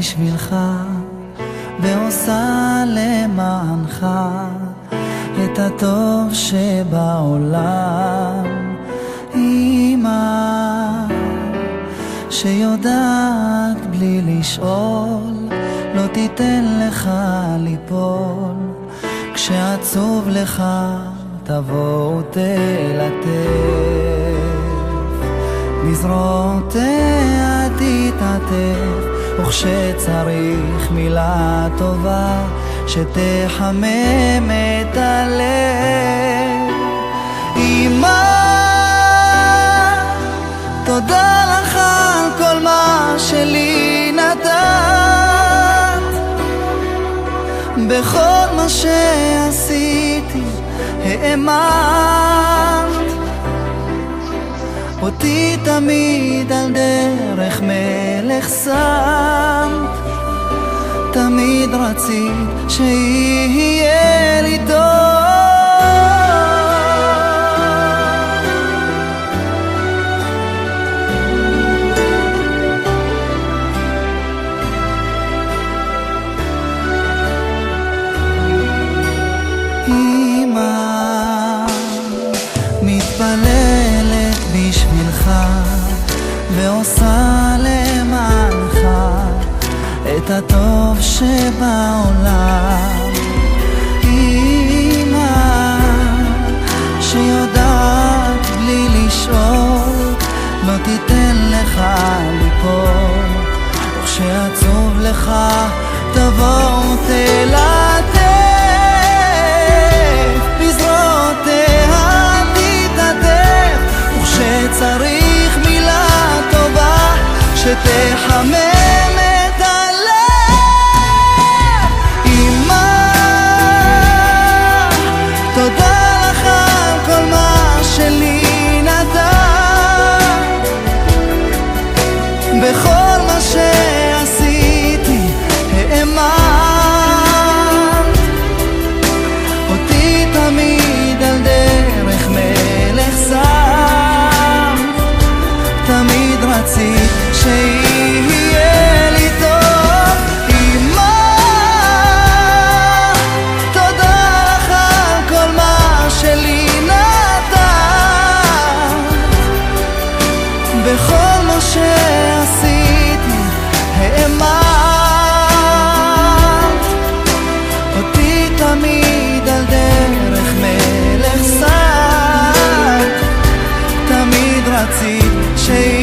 בשבילך ועושה למענך את הטוב שבעולם. אמא שיודעת בלי לשאול, לא תיתן לך ליפול, כשעצוב לך תבוא ותלטף, בזרועותיה תתעטף, וכשצריך מילה טובה שתחמם את הלב. אמא, תודה לך על כל מה שלי נתת, בכל מה שעשיתי האמנת, אותי תמיד על דרך מלך שמת, תמיד רצית שיהיה לי טוב. אמא מתפללת בשבילך ועושה למענך את הטוב שבעולם. אמא שיודעת בלי לשאול, לא תיתן לך ליפול, וכשעצוב לך תבוא ותלטף, בזרועותיה תתעטף, וכשצריך מילה טובה שתחמם את הלב. אמא, תודה לך על כל מה שלי נתת, בכל מה שעשיתי האמנת, אותי תמיד על דרך מלך שמת, תמיד רצית שיהיה לי טוב. אמא, תודה לך על כל מה שלי נתת, בכל מה שעשיתי האמנת, אותי תמיד על דרך מלך שמת, תמיד רצית שיהיה